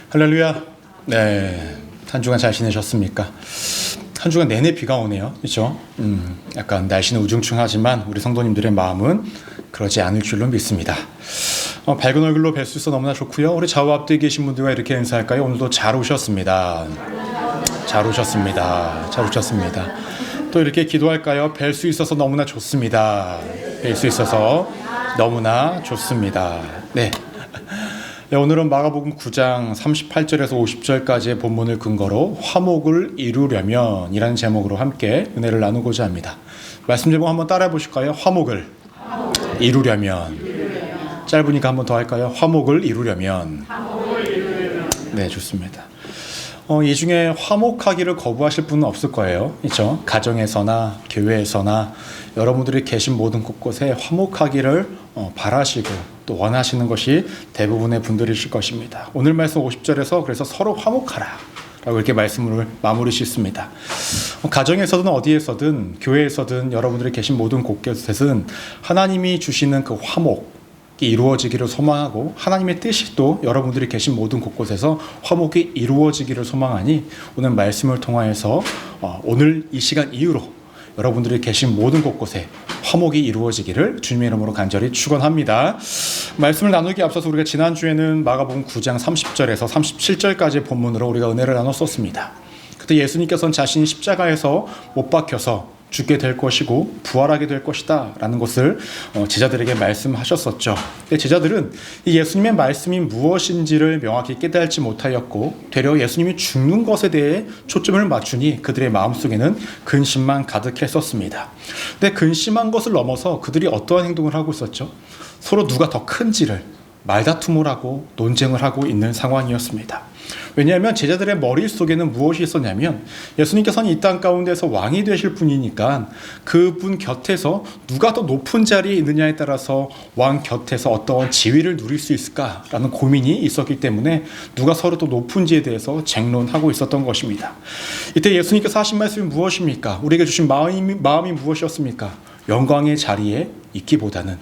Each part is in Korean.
할렐루야. 네, 한 주간 잘 지내셨습니까? 한 주간 내내 비가 오네요. 그렇죠? 약간 날씨는 우중충하지만 우리 성도님들의 마음은 그러지 않을 줄로 믿습니다. 밝은 얼굴로 뵐 수 있어 너무나 좋고요. 우리 좌우 앞뒤에 계신 분들과 이렇게 인사할까요? 오늘도 잘 오셨습니다. 잘 오셨습니다. 잘 오셨습니다. 또 이렇게 기도할까요? 뵐 수 있어서 너무나 좋습니다. 뵐 수 있어서 너무나 좋습니다. 네. 네, 오늘은 마가복음 9장 38절에서 50절까지의 본문을 근거로 화목을 이루려면 이라는 제목으로 함께 은혜를 나누고자 합니다. 말씀 제목 한번 따라해 보실까요? 화목을 이루려면. 짧으니까 한번 더 할까요? 화목을 이루려면. 네, 좋습니다. 이 중에 화목하기를 거부하실 분은 없을 거예요. 그렇죠? 가정에서나 교회에서나 여러분들이 계신 모든 곳곳에 화목하기를 바라시고 또 원하시는 것이 대부분의 분들이실 것입니다. 오늘 말씀 50절에서 그래서 서로 화목하라 라고 이렇게 말씀을 마무리 짓습니다. 가정에서든 어디에서든 교회에서든 여러분들이 계신 모든 곳곳에서는 하나님이 주시는 그 화목 이루어지기를 소망하고 하나님의 뜻이 또 여러분들이 계신 모든 곳곳에서 화목이 이루어지기를 소망하니 오늘 말씀을 통하여서 오늘 이 시간 이후로 여러분들이 계신 모든 곳곳에 화목이 이루어지기를 주님의 이름으로 간절히 축원합니다. 말씀을 나누기 앞서서 우리가 지난주에는 마가복음 9장 30절에서 37절까지의 본문으로 우리가 은혜를 나눴었습니다. 그때 예수님께서는 자신이 십자가에서 못 박혀서 죽게 될 것이고 부활하게 될 것이다 라는 것을 제자들에게 말씀하셨었죠. 근데 제자들은 이 예수님의 말씀이 무엇인지를 명확히 깨달지 못하였고 되려 예수님이 죽는 것에 대해 초점을 맞추니 그들의 마음속에는 근심만 가득했었습니다. 근데 근심한 것을 넘어서 그들이 어떠한 행동을 하고 있었죠? 서로 누가 더 큰지를 말다툼을 하고 논쟁을 하고 있는 상황이었습니다. 왜냐하면 제자들의 머릿속에는 무엇이 있었냐면 예수님께서는 이 땅 가운데서 왕이 되실 분이니까 그분 곁에서 누가 더 높은 자리에 있느냐에 따라서 왕 곁에서 어떠한 지위를 누릴 수 있을까라는 고민이 있었기 때문에 누가 서로 더 높은지에 대해서 쟁론하고 있었던 것입니다. 이때 예수님께서 하신 말씀이 무엇입니까? 우리에게 주신 마음이 무엇이었습니까? 영광의 자리에 있기보다는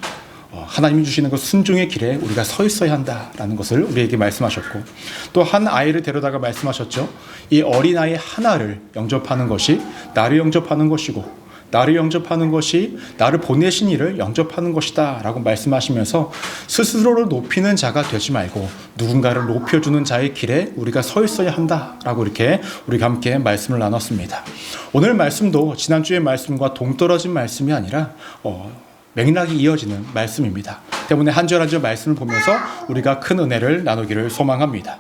하나님이 주시는 그 순종의 길에 우리가 서 있어야 한다라는 것을 우리에게 말씀하셨고 또 한 아이를 데려다가 말씀하셨죠. 이 어린아이 하나를 영접하는 것이 나를 영접하는 것이고 나를 영접하는 것이 나를 보내신 이를 영접하는 것이다 라고 말씀하시면서 스스로를 높이는 자가 되지 말고 누군가를 높여주는 자의 길에 우리가 서 있어야 한다라고 이렇게 우리가 함께 말씀을 나눴습니다. 오늘 말씀도 지난주의 말씀과 동떨어진 말씀이 아니라 맥락이 이어지는 말씀입니다. 때문에 한 절 한 절 말씀을 보면서 우리가 큰 은혜를 나누기를 소망합니다.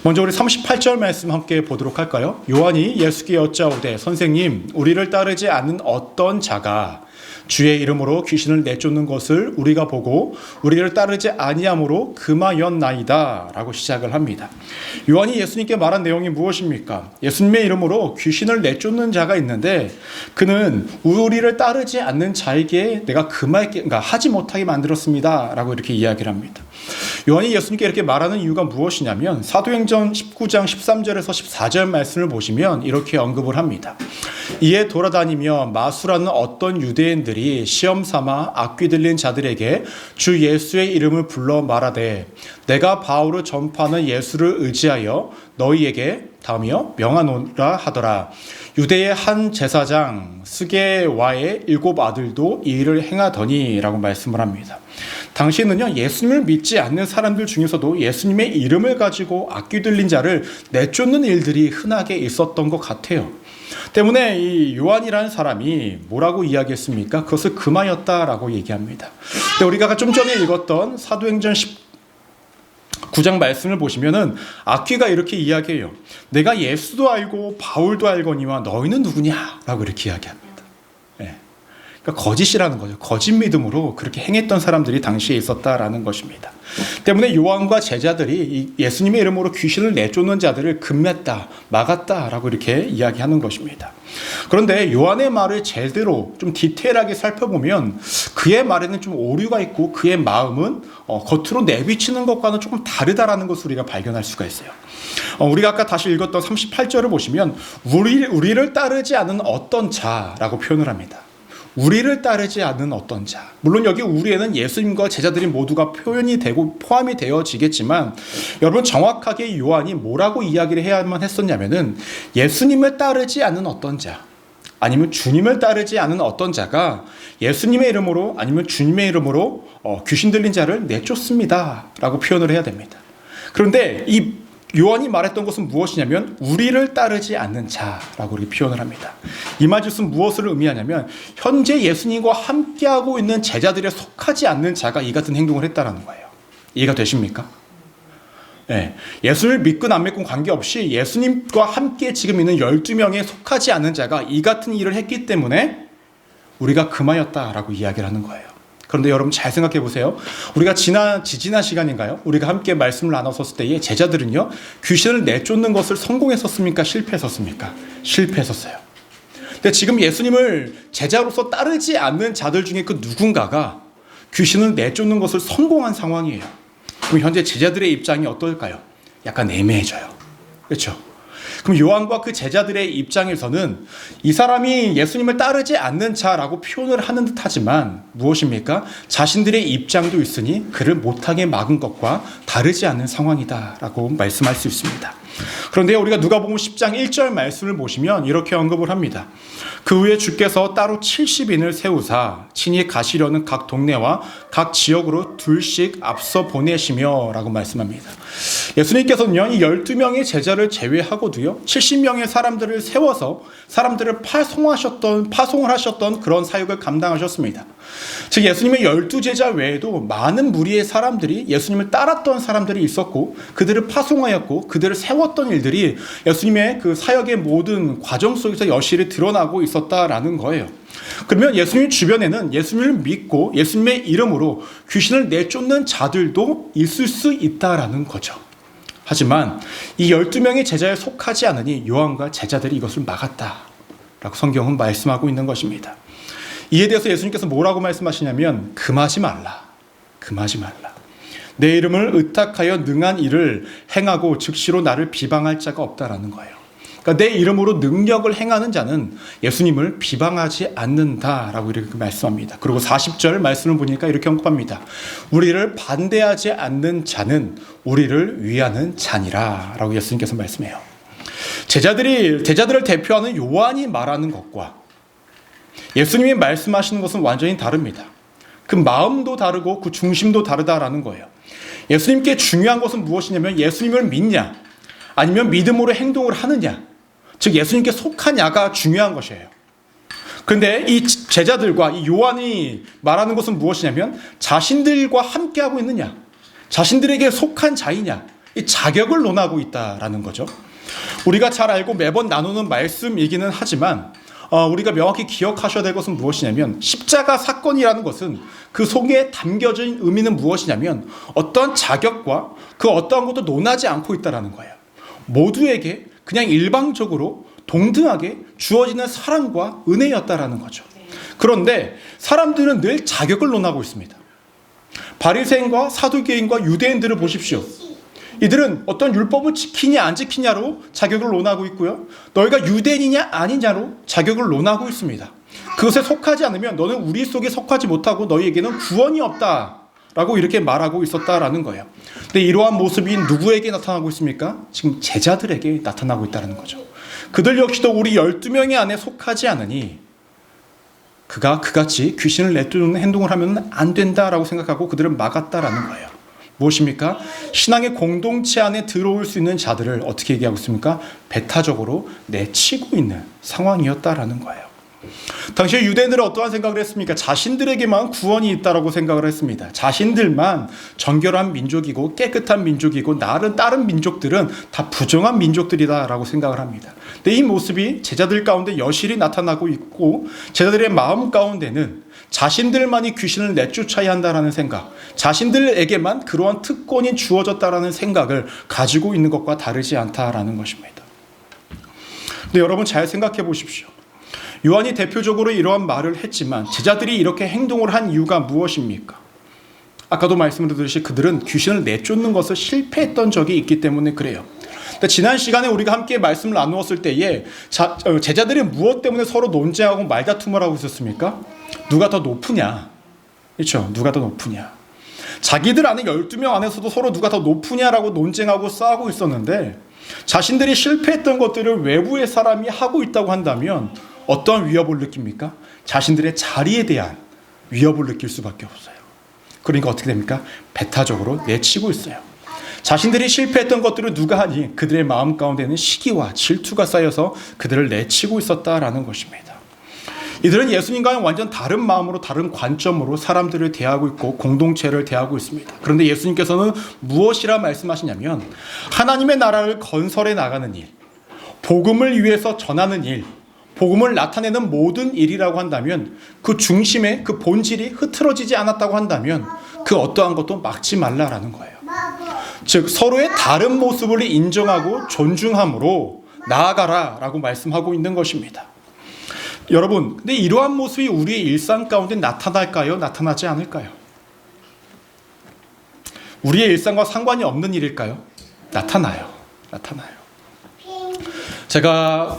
먼저 우리 38절 말씀 함께 보도록 할까요? 요한이 예수께 여짜오되 선생님 우리를 따르지 않는 어떤 자가 주의 이름으로 귀신을 내쫓는 것을 우리가 보고 우리를 따르지 아니함으로 금하였나이다 라고 시작을 합니다. 요한이 예수님께 말한 내용이 무엇입니까? 예수님의 이름으로 귀신을 내쫓는 자가 있는데 그는 우리를 따르지 않는 자에게 내가 그러니까 하지 못하게 만들었습니다 라고 이렇게 이야기를 합니다. 요한이 예수님께 이렇게 말하는 이유가 무엇이냐면 사도행전 19장 13절에서 14절 말씀을 보시면 이렇게 언급을 합니다. 이에 돌아다니며 마수라는 어떤 유대인들이 시험 삼아 악귀 들린 자들에게 주 예수의 이름을 불러 말하되 내가 바울을 전파하는 예수를 의지하여 너희에게 다음이요 명하노라 하더라. 유대의 한 제사장 스게와의 7 아들도 이 일을 행하더니 라고 말씀을 합니다. 당시에는요 예수님을 믿지 않는 사람들 중에서도 예수님의 이름을 가지고 악귀 들린 자를 내쫓는 일들이 흔하게 있었던 것 같아요. 때문에 이 요한이라는 사람이 뭐라고 이야기했습니까? 그것을 금하였다라고 얘기합니다. 근데 우리가 좀 전에 읽었던 사도행전 9장 말씀을 보시면은 악귀가 이렇게 이야기해요. 내가 예수도 알고 바울도 알거니와 너희는 누구냐라고 이렇게 이야기합니다. 네. 그러니까 거짓이라는 거죠. 거짓 믿음으로 그렇게 행했던 사람들이 당시에 있었다라는 것입니다. 때문에 요한과 제자들이 예수님의 이름으로 귀신을 내쫓는 자들을 금했다, 막았다라고 이렇게 이야기하는 것입니다. 그런데 요한의 말을 제대로 좀 디테일하게 살펴보면 그의 말에는 좀 오류가 있고 그의 마음은 겉으로 내비치는 것과는 조금 다르다라는 것을 우리가 발견할 수가 있어요. 우리가 아까 다시 읽었던 38절을 보시면 우리를 따르지 않은 어떤 자라고 표현을 합니다. 우리를 따르지 않는 어떤 자. 물론 여기 우리에는 예수님과 제자들이 모두가 표현이 되고 포함이 되어지겠지만 여러분 정확하게 요한이 뭐라고 이야기를 해야만 했었냐면은 예수님을 따르지 않는 어떤 자 아니면 주님을 따르지 않는 어떤 자가 예수님의 이름으로 아니면 주님의 이름으로 귀신 들린 자를 내쫓습니다 라고 표현을 해야 됩니다. 그런데 이 요한이 말했던 것은 무엇이냐면 우리를 따르지 않는 자라고 이렇게 표현을 합니다. 이 말씀은 무엇을 의미하냐면 현재 예수님과 함께하고 있는 제자들에 속하지 않는 자가 이 같은 행동을 했다는 거예요. 이해가 되십니까? 네. 예수를 믿건 안 믿건 관계없이 예수님과 함께 지금 있는 12명에 속하지 않는 자가 이 같은 일을 했기 때문에 우리가 금하였다라고 이야기를 하는 거예요. 그런데 여러분 잘 생각해 보세요. 우리가 지난 시간인가요? 우리가 함께 말씀을 나눴을 때에 제자들은요, 귀신을 내쫓는 것을 성공했었습니까? 실패했었습니까? 실패했었어요. 근데 지금 예수님을 제자로서 따르지 않는 자들 중에 그 누군가가 귀신을 내쫓는 것을 성공한 상황이에요. 그럼 현재 제자들의 입장이 어떨까요? 약간 애매해져요. 그렇죠? 그럼 요한과 그 제자들의 입장에서는 이 사람이 예수님을 따르지 않는 자라고 표현을 하는 듯하지만 무엇입니까? 자신들의 입장도 있으니 그를 못하게 막은 것과 다르지 않은 상황이다라고 말씀할 수 있습니다. 그런데 우리가 누가복음 10장 1절 말씀을 보시면 이렇게 언급을 합니다. 그 후에 주께서 따로 70인을 세우사 친히 가시려는 각 동네와 각 지역으로 둘씩 앞서 보내시며 라고 말씀합니다. 예수님께서는요, 이 12명의 제자를 제외하고도요 70명의 사람들을 세워서 사람들을 파송을 하셨던 그런 사역을 감당하셨습니다. 즉 예수님의 12제자 외에도 많은 무리의 사람들이 예수님을 따랐던 사람들이 있었고 그들을 파송하였고 그들을 세웠던 일들이 예수님의 그 사역의 모든 과정 속에서 여실히 드러나고 있었다라는 거예요. 그러면 예수님 주변에는 예수님을 믿고 예수님의 이름으로 귀신을 내쫓는 자들도 있을 수 있다라는 거죠. 하지만 이 12명의 제자에 속하지 않으니 요한과 제자들이 이것을 막았다라고 성경은 말씀하고 있는 것입니다. 이에 대해서 예수님께서 뭐라고 말씀하시냐면 금하지 말라. 내 이름을 의탁하여 능한 일을 행하고 즉시로 나를 비방할 자가 없다라는 거예요. 그러니까 내 이름으로 능력을 행하는 자는 예수님을 비방하지 않는다라고 이렇게 말씀합니다. 그리고 40절 말씀을 보니까 이렇게 언급합니다. 우리를 반대하지 않는 자는 우리를 위하는 자니라 라고 예수님께서 말씀해요. 제자들을 대표하는 요한이 말하는 것과 예수님이 말씀하시는 것은 완전히 다릅니다. 그 마음도 다르고 그 중심도 다르다라는 거예요. 예수님께 중요한 것은 무엇이냐면 예수님을 믿냐 아니면 믿음으로 행동을 하느냐, 즉 예수님께 속하냐가 중요한 것이에요. 그런데 이 제자들과 이 요한이 말하는 것은 무엇이냐면 자신들과 함께하고 있느냐, 자신들에게 속한 자이냐, 이 자격을 논하고 있다라는 거죠. 우리가 잘 알고 매번 나누는 말씀이기는 하지만 우리가 명확히 기억하셔야 될 것은 무엇이냐면 십자가 사건이라는 것은 그 속에 담겨진 의미는 무엇이냐면 어떠한 자격과 그 어떠한 것도 논하지 않고 있다는 거예요. 모두에게 그냥 일방적으로 동등하게 주어지는 사랑과 은혜였다라는 거죠. 그런데 사람들은 늘 자격을 논하고 있습니다. 바리새인과 사두개인과 유대인들을 보십시오. 이들은 어떤 율법을 지키냐 안 지키냐로 자격을 논하고 있고요. 너희가 유대인이냐 아니냐로 자격을 논하고 있습니다. 그것에 속하지 않으면 너는 우리 속에 속하지 못하고 너희에게는 구원이 없다라고 이렇게 말하고 있었다라는 거예요. 근데 이러한 모습이 누구에게 나타나고 있습니까? 지금 제자들에게 나타나고 있다는 거죠. 그들 역시도 우리 12명의 안에 속하지 않으니 그가 그같이 귀신을 내쫓는 행동을 하면 안 된다라고 생각하고 그들을 막았다라는 거예요. 무엇입니까? 신앙의 공동체 안에 들어올 수 있는 자들을 어떻게 얘기하고 있습니까? 배타적으로 내치고 있는 상황이었다라는 거예요. 당시 유대인들은 어떠한 생각을 했습니까? 자신들에게만 구원이 있다라고 생각을 했습니다. 자신들만 정결한 민족이고 깨끗한 민족이고 다른 민족들은 다 부정한 민족들이다라고 생각을 합니다. 근데 이 모습이 제자들 가운데 여실히 나타나고 있고 제자들의 마음 가운데는 자신들만이 귀신을 내쫓아야 한다라는 생각, 자신들에게만 그러한 특권이 주어졌다라는 생각을 가지고 있는 것과 다르지 않다라는 것입니다. 근데 여러분 잘 생각해 보십시오. 요한이 대표적으로 이러한 말을 했지만 제자들이 이렇게 행동을 한 이유가 무엇입니까? 아까도 말씀드렸듯이 그들은 귀신을 내쫓는 것을 실패했던 적이 있기 때문에 그래요. 지난 시간에 우리가 함께 말씀을 나누었을 때에 제자들이 무엇 때문에 서로 논쟁하고 말다툼을 하고 있었습니까? 누가 더 높으냐, 그렇죠? 누가 더 높으냐. 자기들 안에 12명 안에서도 서로 누가 더 높으냐라고 논쟁하고 싸우고 있었는데, 자신들이 실패했던 것들을 외부의 사람이 하고 있다고 한다면 어떠한 위협을 느낍니까? 자신들의 자리에 대한 위협을 느낄 수밖에 없어요. 그러니까 어떻게 됩니까? 배타적으로 내치고 있어요. 자신들이 실패했던 것들을 누가 하니 그들의 마음 가운데는 시기와 질투가 쌓여서 그들을 내치고 있었다라는 것입니다. 이들은 예수님과는 완전 다른 마음으로, 다른 관점으로 사람들을 대하고 있고 공동체를 대하고 있습니다. 그런데 예수님께서는 무엇이라 말씀하시냐면, 하나님의 나라를 건설해 나가는 일, 복음을 위해서 전하는 일, 복음을 나타내는 모든 일이라고 한다면, 그 중심에 그 본질이 흐트러지지 않았다고 한다면 그 어떠한 것도 막지 말라라는 거예요. 즉 서로의 다른 모습을 인정하고 존중함으로 나아가라라고 말씀하고 있는 것입니다. 여러분, 근데 이러한 모습이 우리의 일상 가운데 나타날까요? 나타나지 않을까요? 우리의 일상과 상관이 없는 일일까요? 나타나요. 제가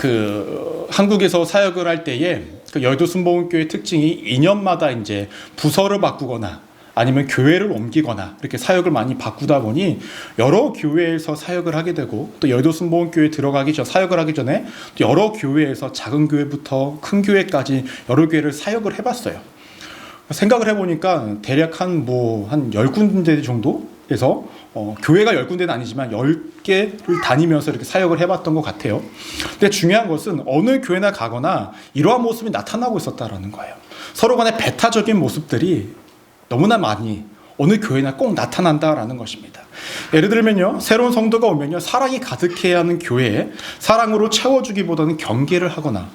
한국에서 사역을 할 때에 여의도 순복음교회 특징이 2년마다 이제 부서를 바꾸거나 아니면 교회를 옮기거나 이렇게 사역을 많이 바꾸다 보니 여러 교회에서 사역을 하게 되고, 또 여의도 순복음교회 사역을 하기 전에 여러 교회에서 작은 교회부터 큰 교회까지 여러 교회를 사역을 해봤어요. 생각을 해보니까 대략 한 10군데 정도에서 교회가 10군데는 아니지만 10개를 다니면서 이렇게 사역을 해봤던 것 같아요. 근데 중요한 것은 어느 교회나 가거나 이러한 모습이 나타나고 있었다라는 거예요. 서로 간의 배타적인 모습들이 너무나 많이 어느 교회나 꼭 나타난다라는 것입니다. 예를 들면요, 새로운 성도가 오면요, 사랑이 가득해야 하는 교회에 사랑으로 채워주기보다는 경계를 하거나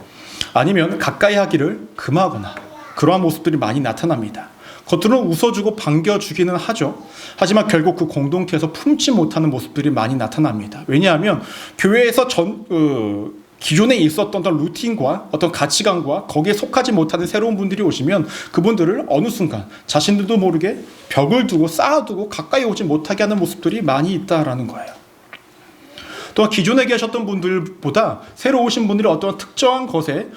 아니면 가까이 하기를 금하거나 그러한 모습들이 많이 나타납니다. 겉으로는 웃어주고 반겨주기는 하죠. 하지만 결국 그 공동체에서 품지 못하는 모습들이 많이 나타납니다. 왜냐하면 교회에서 기존에 있었던 어떤 루틴과 어떤 가치관과 거기에 속하지 못하는 새로운 분들이 오시면 그분들을 어느 순간 자신들도 모르게 벽을 두고 쌓아두고 가까이 오지 못하게 하는 모습들이 많이 있다라는 거예요. 또한 기존에 계셨던 분들보다 새로 오신 분들이 어떤 특정한 것에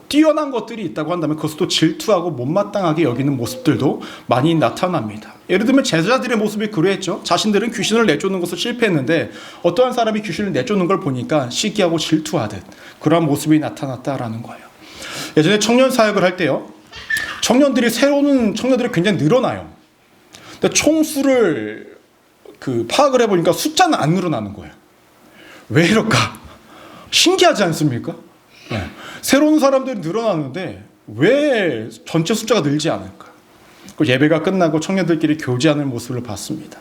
뛰어난 것들이 있다고 한다면 그것도 질투하고 못마땅하게 여기는 모습들도 많이 나타납니다. 예를 들면 제자들의 모습이 그러했죠. 자신들은 귀신을 내쫓는 것을 실패했는데 어떠한 사람이 귀신을 내쫓는 걸 보니까 시기하고 질투하듯 그러한 모습이 나타났다라는 거예요. 예전에 청년 사역을 할 때요, 새로운 청년들이 굉장히 늘어나요. 근데 총수를 파악을 해보니까 숫자는 안 늘어나는 거예요. 왜 이럴까? 신기하지 않습니까? 네. 새로운 사람들이 늘어나는데 왜 전체 숫자가 늘지 않을까? 예배가 끝나고 청년들끼리 교제하는 모습을 봤습니다.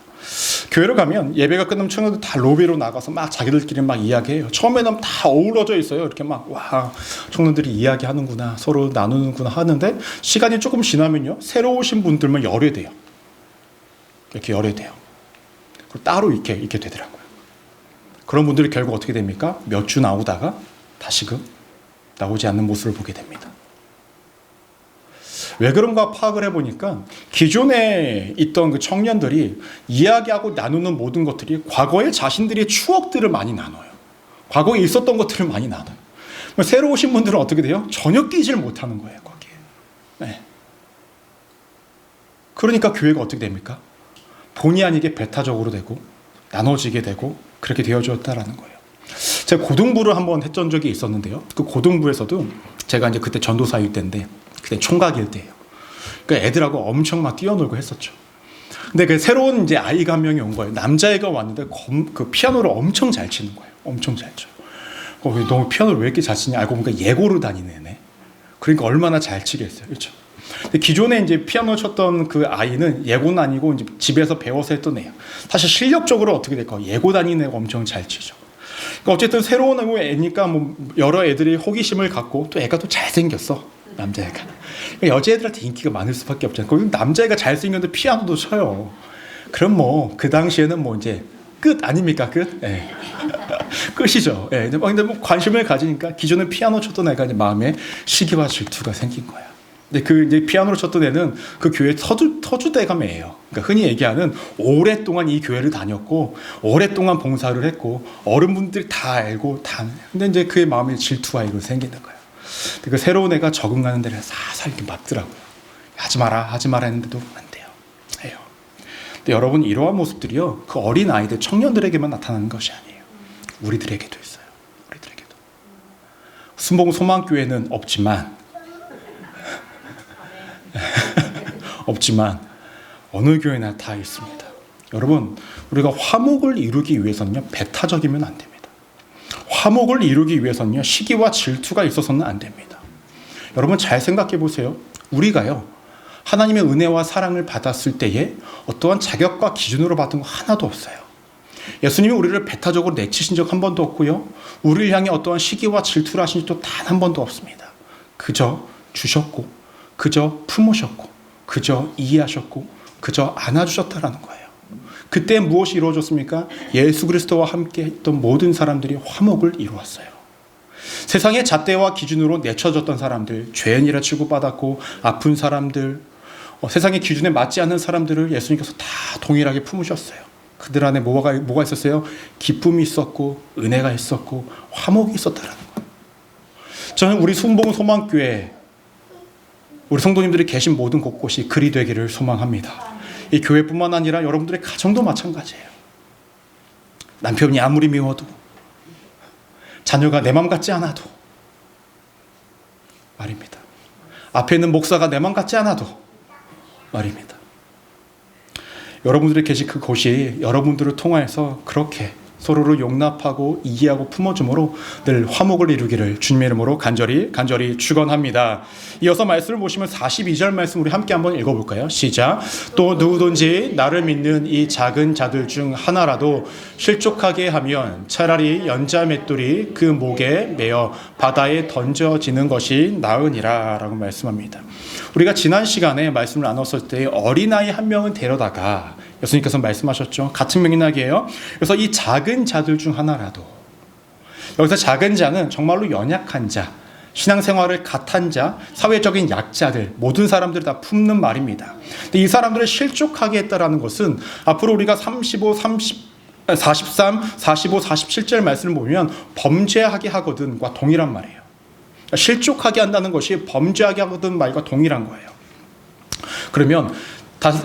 교회를 가면 예배가 끝나면 청년들 다 로비로 나가서 막 자기들끼리 막 이야기해요. 처음에는 다 어우러져 있어요. 이렇게 와, 청년들이 이야기하는구나, 서로 나누는구나 하는데 시간이 조금 지나면요, 새로 오신 분들만 열애돼요. 이렇게 열애돼요. 그리고 따로 이렇게 되더라고요. 그런 분들이 결국 어떻게 됩니까? 몇 주 나오다가 다시금 나오지 않는 모습을 보게 됩니다. 왜 그런가 파악을 해보니까 기존에 있던 그 청년들이 이야기하고 나누는 모든 것들이 과거의 자신들의 추억들을 많이 나눠요. 과거에 있었던 것들을 많이 나눠요. 새로 오신 분들은 어떻게 돼요? 전혀 끼지를 못하는 거예요, 거기에. 네. 그러니까 교회가 어떻게 됩니까? 본의 아니게 배타적으로 되고 나눠지게 되고 그렇게 되어졌다라는 거예요. 제가 고등부를 한번 했던 적이 있었는데요. 그 고등부에서도 제가 이제 그때 전도사일 때인데 그때 총각일 때예요. 그러니까 애들하고 엄청 막 뛰어놀고 했었죠. 근데 그 새로운 이제 아이가 한 명이 온 거예요. 남자애가 왔는데 그 피아노를 엄청 잘 치는 거예요. 엄청 잘 쳐. 너무 피아노를 왜 이렇게 잘 치냐? 알고 보니까 예고를 다니는 애네. 그러니까 얼마나 잘 치겠어요, 그렇죠? 근데 기존에 이제 피아노 쳤던 그 아이는 예고는 아니고 이제 집에서 배워서 했던 애예요. 사실 실력적으로 어떻게 될까? 예고 다니는 애가 엄청 잘 치죠. 그러니까 어쨌든 새로운 애니까 뭐 여러 애들이 호기심을 갖고 또 애가 또 잘생겼어, 남자애가. 그러니까 여자애들한테 인기가 많을 수밖에 없잖아요. 그리고 남자애가 잘생겼는데 피아노도 쳐요. 그럼 뭐 그 당시에는 뭐 이제 끝 아닙니까? 끝? 예. 끝이죠. 예. 근데 뭐 관심을 가지니까 기존에 피아노 쳤던 애가 이제 마음에 시기와 질투가 생긴 거야. 근데 그 이제 피아노를 쳤던 애는 그 교회 터주대감이에요. 그러니까 흔히 얘기하는 오랫동안 이 교회를 다녔고 오랫동안 봉사를 했고 어른분들이 다 알고 근데 이제 그의 마음에 질투와 이거 생기는 거예요. 그 새로운 애가 적응하는 데를 살살 이렇게 막더라고요. 하지 마라 했는데도 안 돼요. 해요. 근데 여러분, 이러한 모습들이요, 그 어린 아이들, 청년들에게만 나타나는 것이 아니에요. 우리들에게도 있어요. 우리들에게도. 순봉 소망교회는 없지만 어느 교회나 다 있습니다. 여러분, 우리가 화목을 이루기 위해서는요, 배타적이면 안 됩니다. 화목을 이루기 위해서는요, 시기와 질투가 있어서는 안 됩니다. 여러분, 잘 생각해 보세요. 우리가요, 하나님의 은혜와 사랑을 받았을 때에 어떠한 자격과 기준으로 받은 거 하나도 없어요. 예수님이 우리를 배타적으로 내치신 적 한 번도 없고요, 우리를 향해 어떠한 시기와 질투를 하신 적도 단 한 번도 없습니다. 그저 주셨고, 그저 품으셨고, 그저 이해하셨고, 그저 안아주셨다라는 거예요. 그때 무엇이 이루어졌습니까? 예수 그리스도와 함께 했던 모든 사람들이 화목을 이루었어요. 세상의 잣대와 기준으로 내쳐졌던 사람들, 죄인이라 취급받았고 아픈 사람들, 세상의 기준에 맞지 않는 사람들을 예수님께서 다 동일하게 품으셨어요. 그들 안에 뭐가 있었어요? 기쁨이 있었고, 은혜가 있었고, 화목이 있었다라는 거예요. 저는 우리 순봉 소망교회, 우리 성도님들이 계신 모든 곳곳이 그리 되기를 소망합니다. 이 교회뿐만 아니라 여러분들의 가정도 마찬가지예요. 남편이 아무리 미워도, 자녀가 내 맘 같지 않아도 말입니다. 앞에 있는 목사가 내 맘 같지 않아도 말입니다. 여러분들이 계신 그곳이 여러분들을 통하여서 그렇게 서로를 용납하고 이해하고 품어줌으로 늘 화목을 이루기를 주님의 이름으로 간절히 축원합니다. 이어서 말씀을 보시면 42절 말씀 우리 함께 한번 읽어볼까요? 시작. 또 누구든지 나를 믿는 이 작은 자들 중 하나라도 실족하게 하면 차라리 연자 맷돌이 그 목에 매어 바다에 던져지는 것이 나으니라 라고 말씀합니다. 우리가 지난 시간에 말씀을 나눴을 때 어린아이 한 명은 데려다가 예수님께서 말씀하셨죠. 같은 맥락이에요. 그래서 이 작은 자들 중 하나라도, 여기서 작은 자는 정말로 연약한 자, 신앙생활을 갓한 자, 사회적인 약자들, 모든 사람들을 다 품는 말입니다. 근데 이 사람들을 실족하게 했다라는 것은 앞으로 우리가 43, 45, 47절 말씀을 보면 범죄하게 하거든과 동일한 말이에요. 실족하게 한다는 것이 범죄하게 하거든 말과 동일한 거예요. 그러면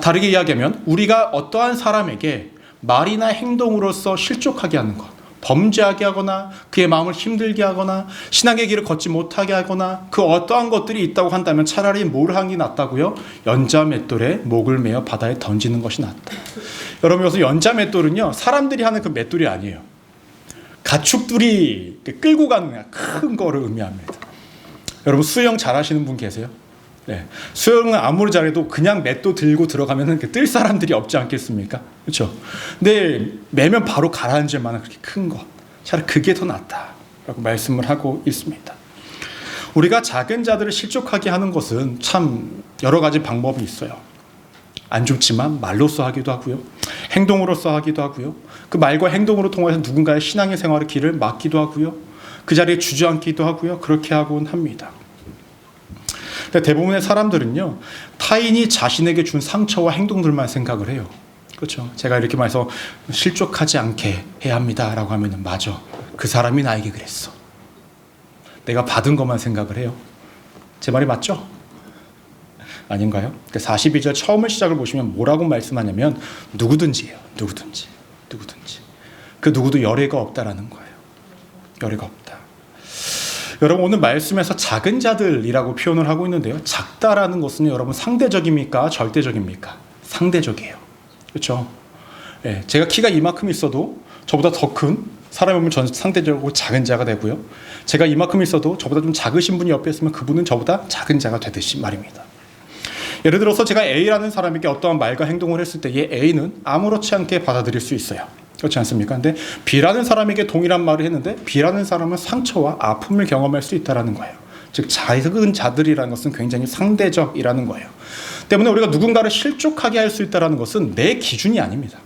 다르게 이야기하면 우리가 어떠한 사람에게 말이나 행동으로서 실족하게 하는 것, 범죄하게 하거나 그의 마음을 힘들게 하거나 신앙의 길을 걷지 못하게 하거나 그 어떠한 것들이 있다고 한다면 차라리 뭘 하는 게 낫다고요? 연자 맷돌에 목을 매어 바다에 던지는 것이 낫다. 여러분, 여기서 연자 맷돌은요, 사람들이 하는 그 맷돌이 아니에요. 가축들이 끌고 가는 큰 거를 의미합니다. 여러분, 수영 잘하시는 분 계세요? 네. 수영은 아무리 잘해도 그냥 맷도 들고 들어가면 뜰 사람들이 없지 않겠습니까? 그렇죠? 근데 매면 바로 가라앉을 만한 그렇게 큰 것, 차라리 그게 더 낫다라고 말씀을 하고 있습니다. 우리가 작은 자들을 실족하게 하는 것은 참 여러 가지 방법이 있어요. 안 좋지만 말로써 하기도 하고요, 행동으로써 하기도 하고요, 그 말과 행동으로 통해서 누군가의 신앙의 생활의 길을 막기도 하고요, 그 자리에 주저앉기도 하고요, 그렇게 하곤 합니다. 대부분의 사람들은요, 타인이 자신에게 준 상처와 행동들만 생각을 해요. 그렇죠? 제가 이렇게 말해서 실족하지 않게 해야 합니다라고 하면은 맞아, 그 사람이 나에게 그랬어. 내가 받은 것만 생각을 해요. 제 말이 맞죠? 아닌가요? 42절 처음을 시작을 보시면 뭐라고 말씀하냐면 누구든지예요. 누구든지. 그 누구도 열애가 없다라는 거예요. 열애가 없다. 여러분, 오늘 말씀에서 작은 자들이라고 표현을 하고 있는데요, 작다라는 것은 여러분 상대적입니까? 절대적입니까? 상대적이에요. 그렇죠? 네, 제가 키가 이만큼 있어도 저보다 더 큰 사람이 오면 저는 상대적으로 작은 자가 되고요, 제가 이만큼 있어도 저보다 좀 작으신 분이 옆에 있으면 그분은 저보다 작은 자가 되듯이 말입니다. 예를 들어서 제가 A라는 사람에게 어떠한 말과 행동을 했을 때 A는 아무렇지 않게 받아들일 수 있어요. 그렇지 않습니까? 근데 B라는 사람에게 동일한 말을 했는데 B라는 사람은 상처와 아픔을 경험할 수 있다는 거예요. 즉, 작은 자들이라는 것은 굉장히 상대적이라는 거예요. 때문에 우리가 누군가를 실족하게 할 수 있다는 것은 내 기준이 아닙니다.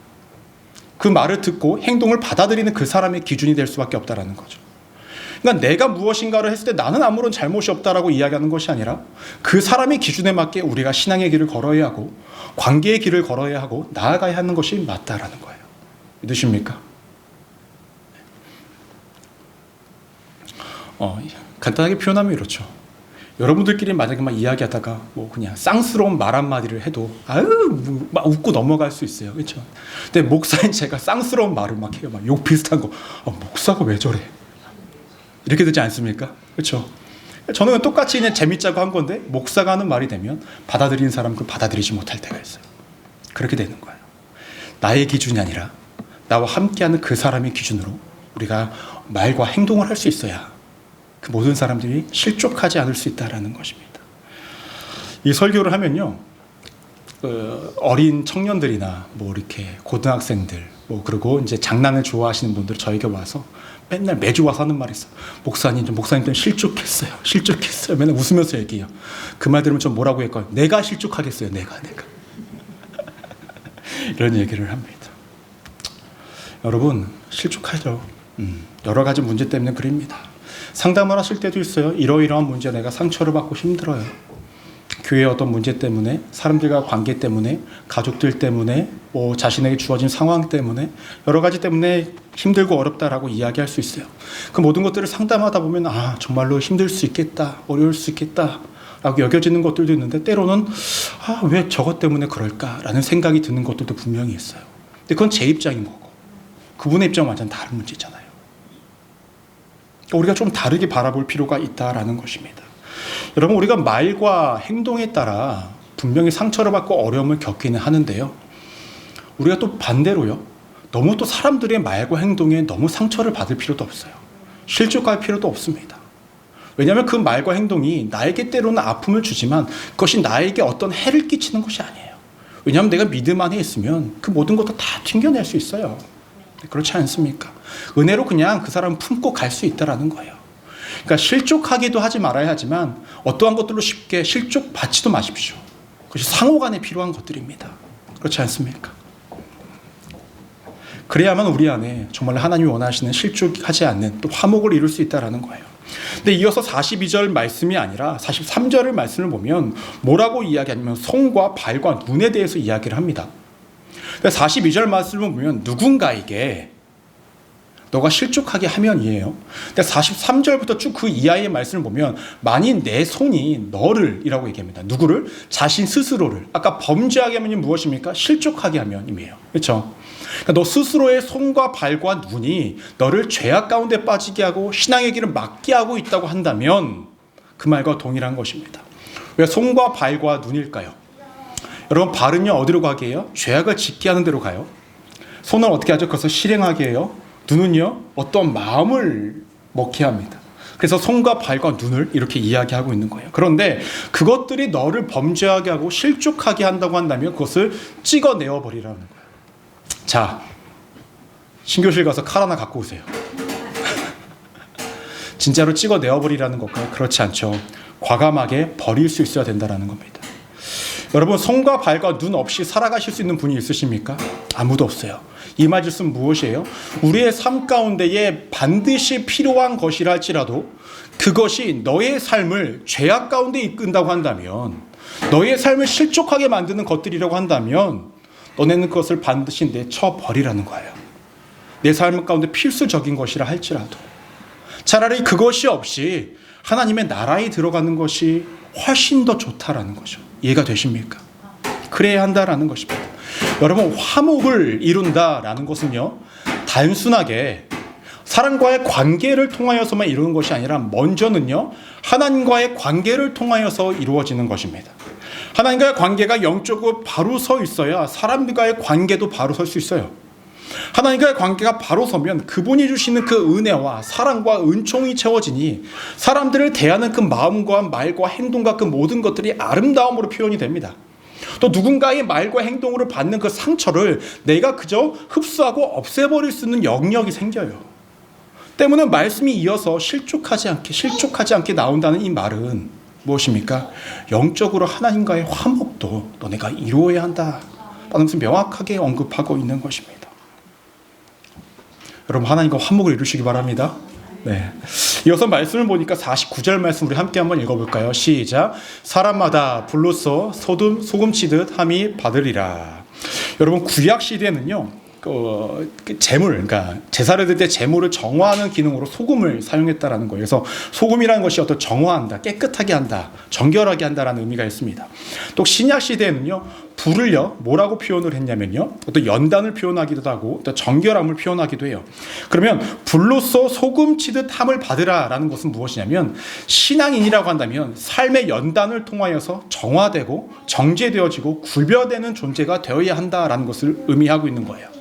그 말을 듣고 행동을 받아들이는 그 사람의 기준이 될 수밖에 없다는 거죠. 그러니까 내가 무엇인가를 했을 때 나는 아무런 잘못이 없다라고 이야기하는 것이 아니라 그 사람의 기준에 맞게 우리가 신앙의 길을 걸어야 하고 관계의 길을 걸어야 하고 나아가야 하는 것이 맞다라는 거예요. 믿으십니까? 간단하게 표현하면 이렇죠. 여러분들끼리 만약에 막 이야기하다가 뭐 그냥 쌍스러운 말 한마디를 해도 막 웃고 넘어갈 수 있어요. 그렇죠? 근데 목사인 제가 쌍스러운 말을 막 해요. 막 욕 비슷한 거. 목사가 왜 저래? 이렇게 되지 않습니까? 그렇죠? 저는 똑같이 그냥 재밌자고 한 건데 목사가 하는 말이 되면 받아들이는 사람은 그걸 받아들이지 못할 때가 있어요. 그렇게 되는 거예요. 나의 기준이 아니라 나와 함께하는 그 사람의 기준으로 우리가 말과 행동을 할 수 있어야 그 모든 사람들이 실족하지 않을 수 있다는 것입니다. 이 설교를 하면요, 어린 청년들이나 뭐 이렇게 고등학생들, 뭐 그리고 이제 장난을 좋아하시는 분들 저에게 와서 맨날 매주 와서 하는 말이 있어요. 목사님 때문에 실족했어요. 맨날 웃으면서 얘기해요. 그 말 들으면 좀 뭐라고 할까요? 내가 실족하겠어요. 내가. 이런 얘기를 합니다. 여러분, 실족하죠. 여러 가지 문제 때문에 그럽니다. 상담을 하실 때도 있어요. 이러이러한 문제 내가 상처를 받고 힘들어요. 교회의 어떤 문제 때문에, 사람들과 관계 때문에, 가족들 때문에, 뭐 자신에게 주어진 상황 때문에, 여러 가지 때문에 힘들고 어렵다라고 이야기할 수 있어요. 그 모든 것들을 상담하다 보면 정말로 힘들 수 있겠다, 어려울 수 있겠다 라고 여겨지는 것들도 있는데, 때로는 왜 저것 때문에 그럴까라는 생각이 드는 것들도 분명히 있어요. 근데 그건 제 입장인 거고 그분의 입장은 완전 다른 문제잖아요. 우리가 좀 다르게 바라볼 필요가 있다라는 것입니다. 여러분, 우리가 말과 행동에 따라 분명히 상처를 받고 어려움을 겪기는 하는데요, 우리가 또 반대로요, 너무 또 사람들의 말과 행동에 너무 상처를 받을 필요도 없어요. 실족할 필요도 없습니다. 왜냐하면 그 말과 행동이 나에게 때로는 아픔을 주지만 그것이 나에게 어떤 해를 끼치는 것이 아니에요. 왜냐하면 내가 믿음 안에 있으면 그 모든 것도 다 튕겨낼 수 있어요. 그렇지 않습니까? 은혜로 그냥 그 사람을 품고 갈 수 있다라는 거예요. 그러니까 실족하기도 하지 말아야 하지만 어떠한 것들로 쉽게 실족받지도 마십시오. 그것이 상호간에 필요한 것들입니다. 그렇지 않습니까? 그래야만 우리 안에 정말 하나님이 원하시는 실족하지 않는 또 화목을 이룰 수 있다라는 거예요. 근데 이어서 42절 말씀이 아니라 43절 말씀을 보면 뭐라고 이야기하냐면 손과 발과 눈에 대해서 이야기를 합니다. 42절 말씀을 보면 누군가에게 너가 실족하게 하면이에요. 근데 43절부터 쭉 그 이하의 말씀을 보면 만일 내 손이 너를 이라고 얘기합니다. 누구를? 자신 스스로를. 아까 범죄하게 하면 무엇입니까? 실족하게 하면이에요. 그렇죠? 그러니까 너 스스로의 손과 발과 눈이 너를 죄악 가운데 빠지게 하고 신앙의 길을 막게 하고 있다고 한다면 그 말과 동일한 것입니다. 왜 손과 발과 눈일까요? 여러분, 발은요 어디로 가게 해요? 죄악을 짓게 하는 데로 가요. 손은 어떻게 하죠? 그것을 실행하게 해요. 눈은요 어떤 마음을 먹게 합니다. 그래서 손과 발과 눈을 이렇게 이야기하고 있는 거예요. 그런데 그것들이 너를 범죄하게 하고 실족하게 한다고 한다면 그것을 찍어내어 버리라는 거예요. 자, 신교실 가서 칼 하나 갖고 오세요. 진짜로 찍어내어 버리라는 것과요? 그렇지 않죠. 과감하게 버릴 수 있어야 된다는 겁니다. 여러분, 손과 발과 눈 없이 살아가실 수 있는 분이 있으십니까? 아무도 없어요. 이 말씀은 무엇이에요? 우리의 삶 가운데에 반드시 필요한 것이라 할지라도 그것이 너의 삶을 죄악 가운데 이끈다고 한다면, 너의 삶을 실족하게 만드는 것들이라고 한다면 너네는 그것을 반드시 내쳐버리라는 거예요. 내 삶 가운데 필수적인 것이라 할지라도 차라리 그것이 없이 하나님의 나라에 들어가는 것이 훨씬 더 좋다라는 거죠. 이해가 되십니까? 그래야 한다라는 것입니다. 여러분, 화목을 이룬다라는 것은요 단순하게 사람과의 관계를 통하여서만 이루는 것이 아니라 먼저는요 하나님과의 관계를 통하여서 이루어지는 것입니다. 하나님과의 관계가 영적으로 바로 서 있어야 사람들과의 관계도 바로 설 수 있어요. 하나님과의 관계가 바로 서면 그분이 주시는 그 은혜와 사랑과 은총이 채워지니 사람들을 대하는 그 마음과 말과 행동과 그 모든 것들이 아름다움으로 표현이 됩니다. 또 누군가의 말과 행동으로 받는 그 상처를 내가 그저 흡수하고 없애버릴 수 있는 영역이 생겨요. 때문에 말씀이 이어서 실족하지 않게 나온다는 이 말은 무엇입니까? 영적으로 하나님과의 화목도 너네가 이루어야 한다 라는 것을 명확하게 언급하고 있는 것입니다. 여러분, 하나님과 화목을 이루시기 바랍니다. 네. 이어서 말씀을 보니까 49절 말씀 우리 함께 한번 읽어볼까요? 시작. 사람마다 불로써 소금 치듯 함이 받으리라. 여러분, 구약 시대는요 재물, 그러니까 제사를 드릴 때 재물을 정화하는 기능으로 소금을 사용했다라는 거예요. 그래서 소금이라는 것이 어떤 정화한다, 깨끗하게 한다, 정결하게 한다라는 의미가 있습니다. 또 신약 시대에는요, 불을요 뭐라고 표현을 했냐면요, 어떤 연단을 표현하기도 하고 또 정결함을 표현하기도 해요. 그러면 불로써 소금 치듯 함을 받으라라는 것은 무엇이냐면, 신앙인이라고 한다면 삶의 연단을 통하여서 정화되고 정제되어지고 굴벼되는 존재가 되어야 한다라는 것을 의미하고 있는 거예요.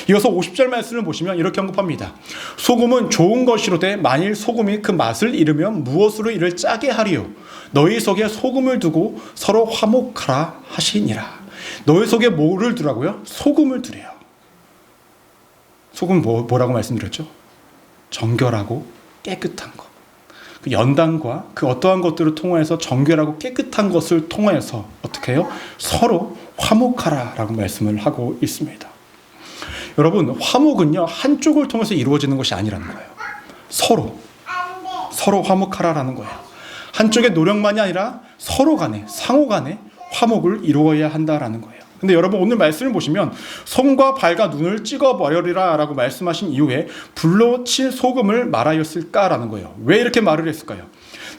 이어서 50절 말씀을 보시면 이렇게 언급합니다. 소금은 좋은 것이로되 만일 소금이 그 맛을 잃으면 무엇으로 이를 짜게 하리요. 너희 속에 소금을 두고 서로 화목하라 하시니라. 너희 속에 뭐를 두라고요? 소금을 두래요. 소금은 뭐라고 말씀드렸죠? 정결하고 깨끗한 것. 그 연단과 그 어떠한 것들을 통하여서 정결하고 깨끗한 것을 통하여서 어떻게 해요? 서로 화목하라라고 말씀을 하고 있습니다. 여러분, 화목은요 한쪽을 통해서 이루어지는 것이 아니라는 거예요. 서로 화목하라라는 거예요. 한쪽의 노력만이 아니라 서로 간에, 상호 간에 화목을 이루어야 한다라는 거예요. 근데 여러분, 오늘 말씀을 보시면 손과 발과 눈을 찍어버려리라 라고 말씀하신 이후에 불로 친 소금을 말하였을까라는 거예요. 왜 이렇게 말을 했을까요?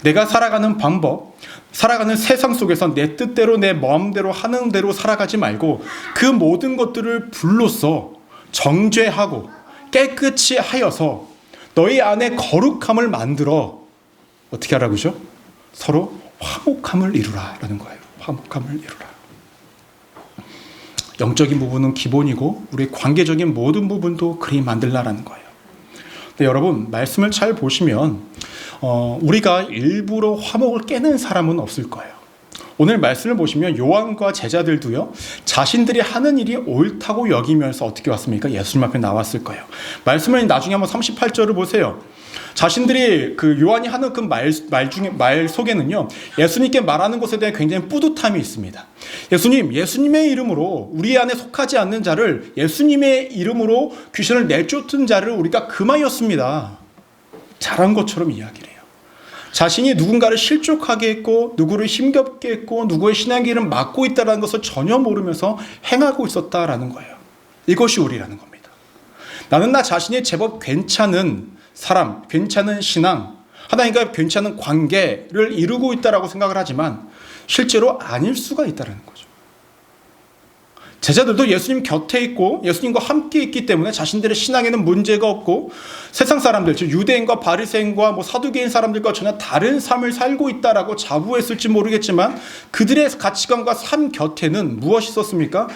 내가 살아가는 방법, 살아가는 세상 속에서 내 뜻대로 내 마음대로 하는 대로 살아가지 말고 그 모든 것들을 불로써 정죄하고 깨끗이 하여서 너희 안에 거룩함을 만들어 어떻게 하라고죠? 서로 화목함을 이루라라는 거예요. 화목함을 이루라. 영적인 부분은 기본이고 우리 관계적인 모든 부분도 그리 만들라라는 거예요. 근데 여러분, 말씀을 잘 보시면 우리가 일부러 화목을 깨는 사람은 없을 거예요. 오늘 말씀을 보시면 요한과 제자들도요, 자신들이 하는 일이 옳다고 여기면서 어떻게 왔습니까? 예수님 앞에 나왔을 거예요. 말씀을 나중에 한번 38절을 보세요. 자신들이 그 요한이 하는 그 말 속에는요, 예수님께 말하는 것에 대해 굉장히 뿌듯함이 있습니다. 예수님의 이름으로 우리 안에 속하지 않는 자를, 예수님의 이름으로 귀신을 내쫓은 자를 우리가 금하였습니다. 잘한 것처럼 이야기를 해요. 자신이 누군가를 실족하게 했고 누구를 힘겹게 했고 누구의 신앙길을 막고 있다는 것을 전혀 모르면서 행하고 있었다라는 거예요. 이것이 우리라는 겁니다. 나는 나 자신이 제법 괜찮은 사람, 괜찮은 신앙, 하나님과 괜찮은 관계를 이루고 있다라고 생각을 하지만 실제로 아닐 수가 있다는 거죠. 제자들도 예수님 곁에 있고 예수님과 함께 있기 때문에 자신들의 신앙에는 문제가 없고 세상 사람들, 즉 유대인과 바리새인과 사두개인 사람들과 전혀 다른 삶을 살고 있다라고 자부했을지 모르겠지만 그들의 가치관과 삶 곁에는 무엇이 있었습니까?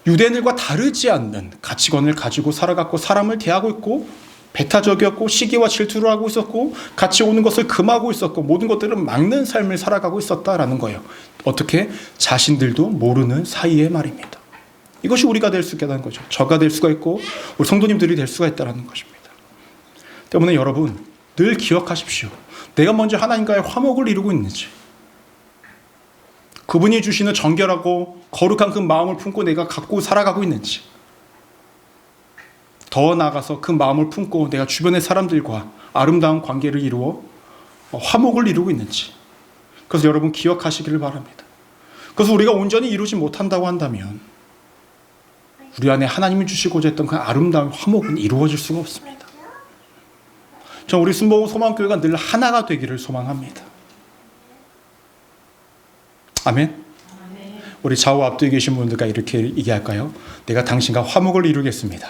유대인들과 다르지 않는 가치관을 가지고 살아갔고 사람을 대하고 있고 배타적이었고 시기와 질투를 하고 있었고 같이 오는 것을 금하고 있었고 모든 것들을 막는 삶을 살아가고 있었다라는 거예요. 어떻게? 자신들도 모르는 사이에 말입니다. 이것이 우리가 될 수 있다는 거죠. 저가 될 수가 있고 우리 성도님들이 될 수가 있다는 것입니다. 때문에 여러분, 늘 기억하십시오. 내가 먼저 하나님과의 화목을 이루고 있는지, 그분이 주시는 정결하고 거룩한 그 마음을 품고 내가 갖고 살아가고 있는지, 더 나아가서 그 마음을 품고 내가 주변의 사람들과 아름다운 관계를 이루어 화목을 이루고 있는지, 그래서 여러분 기억하시기를 바랍니다. 그래서 우리가 온전히 이루지 못한다고 한다면 우리 안에 하나님이 주시고자 했던 그 아름다운 화목은 이루어질 수가 없습니다. 전 우리 순복음 소망교회가 늘 하나가 되기를 소망합니다. 아멘. 우리 좌우 앞뒤에 계신 분들과 이렇게 얘기할까요? 내가 당신과 화목을 이루겠습니다.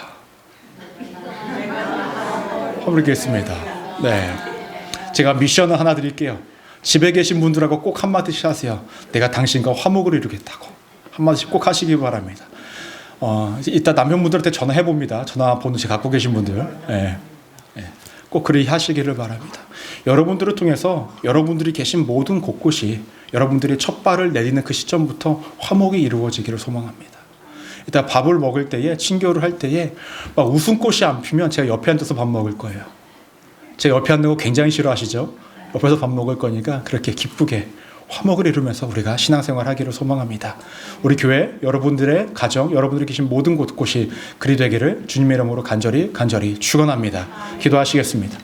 화목을 이루겠습니다. 네. 제가 미션을 하나 드릴게요. 집에 계신 분들하고 꼭 한마디씩 하세요. 내가 당신과 화목을 이루겠다고. 한마디씩 꼭 하시기 바랍니다. 이따 남편분들한테 전화해봅니다. 전화번호 제가 갖고 계신 분들. 꼭 그리 하시기를 바랍니다. 여러분들을 통해서 여러분들이 계신 모든 곳곳이 여러분들이 첫 발을 내딛는 그 시점부터 화목이 이루어지기를 소망합니다. 이따 밥을 먹을 때에, 친교를 할 때에 막 웃음꽃이 안 피면 제가 옆에 앉아서 밥 먹을 거예요. 제가 옆에 앉는 거 굉장히 싫어하시죠? 옆에서 밥 먹을 거니까 그렇게 기쁘게 화목을 이루면서 우리가 신앙생활 하기를 소망합니다. 우리 교회, 여러분들의 가정, 여러분들이 계신 모든 곳곳이 그리 되기를 주님의 이름으로 간절히 축원합니다. 기도하시겠습니다.